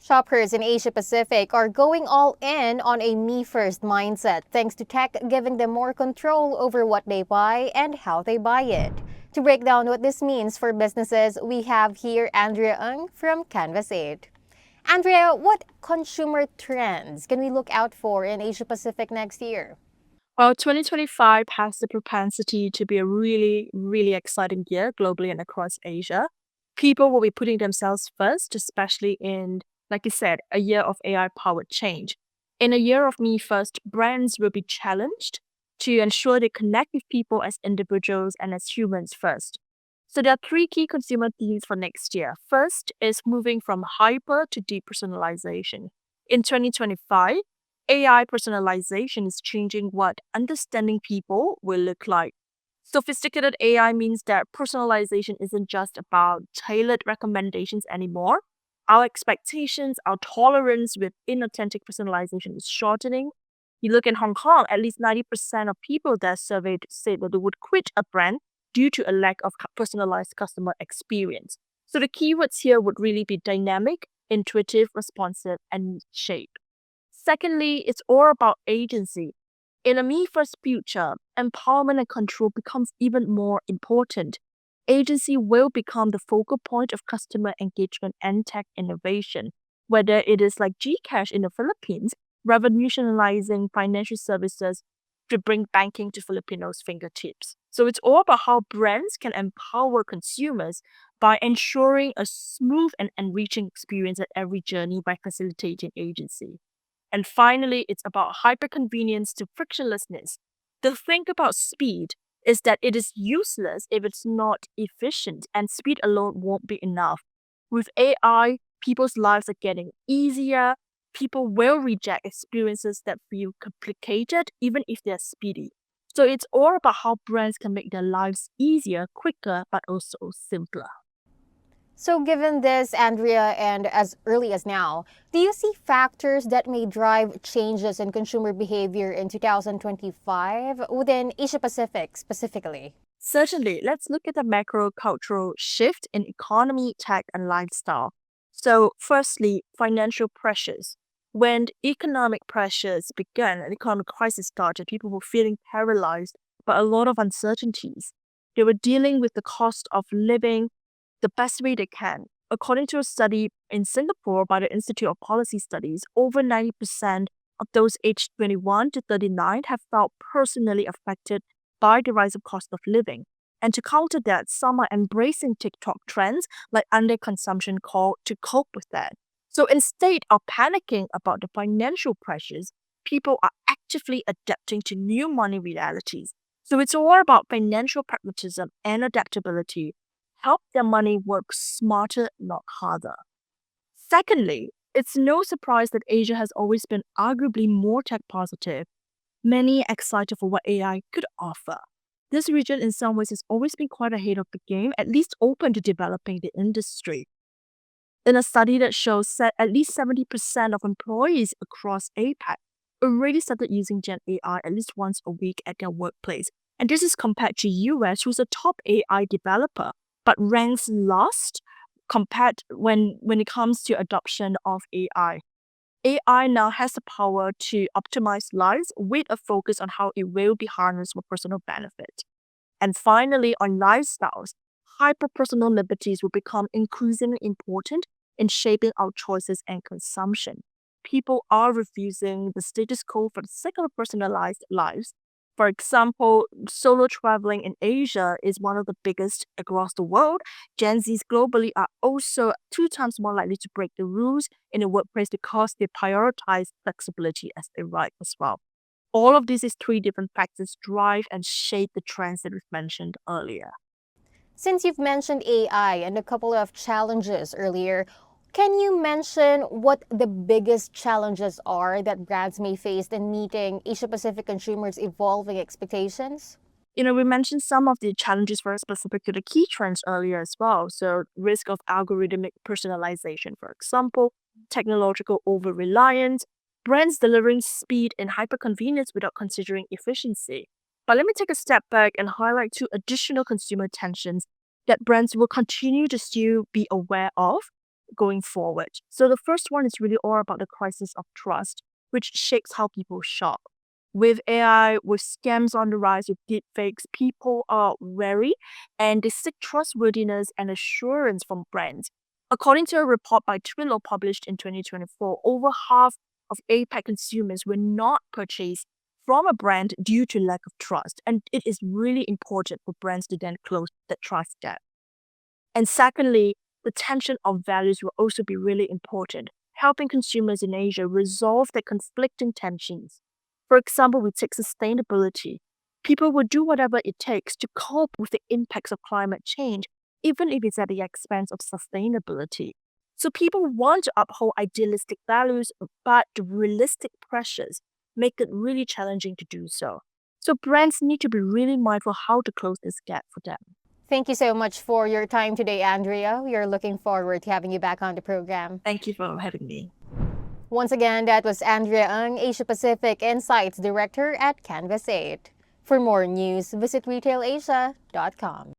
Shoppers in Asia Pacific are going all in on a me first mindset thanks to tech giving them more control over what they buy and how they buy it. To break down what this means for businesses, we have here Andrea Ng from Canvas8. Andrea, what consumer trends can we look out for in Asia Pacific next year? Well, 2025 has the propensity to be a really, really exciting year globally and across Asia. People will be putting themselves first, especially in, like you said, a year of AI powered change. In a year of me first, brands will be challenged to ensure they connect with people as individuals and as humans first. So there are three key consumer themes for next year. First is moving from hyper to depersonalization. In 2025, AI personalization is changing what understanding people will look like. Sophisticated AI means that personalization isn't just about tailored recommendations anymore. Our expectations, our tolerance with inauthentic personalization is shortening. You look in Hong Kong, at least 90% of people that surveyed said that they would quit a brand due to a lack of personalized customer experience. So the keywords here would really be dynamic, intuitive, responsive, and shape. Secondly, it's all about agency. In a me first future, empowerment and control becomes even more important. Agency will become the focal point of customer engagement and tech innovation, whether it is like Gcash in the Philippines, revolutionizing financial services to bring banking to Filipinos' fingertips. So it's all about how brands can empower consumers by ensuring a smooth and enriching experience at every journey by facilitating agency. And finally, it's about hyperconvenience to frictionlessness. The thing about speed is that it is useless if it's not efficient, and speed alone won't be enough. With AI, people's lives are getting easier. People will reject experiences that feel complicated, even if they're speedy. So it's all about how brands can make their lives easier, quicker, but also simpler. So, given this, Andrea, and as early as now, do you see factors that may drive changes in consumer behavior in 2025 within Asia Pacific specifically? Certainly, let's look at the macro cultural shift in economy, tech, and lifestyle. So, firstly, financial pressures. When economic pressures began, an economic crisis started, people were feeling paralyzed by a lot of uncertainties. They were dealing with the cost of living the best way they can. According to a study in Singapore by the Institute of Policy Studies, over 90% of those aged 21 to 39 have felt personally affected by the rise of cost of living. And to counter that, some are embracing TikTok trends like underconsumption call to cope with that. So instead of panicking about the financial pressures, people are actively adapting to new money realities. So it's all about financial pragmatism and adaptability. Help their money work smarter, not harder. Secondly, it's no surprise that Asia has always been arguably more tech positive, many excited for what AI could offer. This region, in some ways, has always been quite ahead of the game, at least open to developing the industry. In a study that shows that at least 70% of employees across APAC already started using Gen AI at least once a week at their workplace. And this is compared to US, who's a top AI developer, but ranks last compared when it comes to adoption of AI. AI now has the power to optimize lives with a focus on how it will be harnessed for personal benefit. And finally, on lifestyles, hyper-personal liberties will become increasingly important in shaping our choices and consumption. People are refusing the status quo for the sake of personalized lives. For example, solo traveling in Asia is one of the biggest across the world. Gen Zs globally are also two times more likely to break the rules in the workplace because they prioritize flexibility as a right as well. All of these is three different factors drive and shape the trends that we've mentioned earlier. Since you've mentioned AI and a couple of challenges earlier, can you mention what the biggest challenges are that brands may face in meeting Asia Pacific consumers' evolving expectations? We mentioned some of the challenges very specific to the key trends earlier as well. So, risk of algorithmic personalization, for example, technological over reliance, brands delivering speed and hyperconvenience without considering efficiency. But let me take a step back and highlight two additional consumer tensions that brands will continue to still be aware of. going forward. So the first one is really all about the crisis of trust, which shakes how people shop. With AI, with scams on the rise, with deepfakes, people are wary and they seek trustworthiness and assurance from brands. According to a report by Twilio published in 2024, over half of APAC consumers will not purchase from a brand due to lack of trust. And it is really important for brands to then close that trust gap. And secondly, the tension of values will also be really important, helping consumers in Asia resolve their conflicting tensions. For example, we take sustainability. People will do whatever it takes to cope with the impacts of climate change, even if it's at the expense of sustainability. So people want to uphold idealistic values, but the realistic pressures make it really challenging to do so. So brands need to be really mindful how to close this gap for them. Thank you so much for your time today, Andrea. We are looking forward to having you back on the program. Thank you for having me. Once again, that was Andrea Ng, Asia Pacific Insights Director at Canvas8. For more news, visit retailasia.com.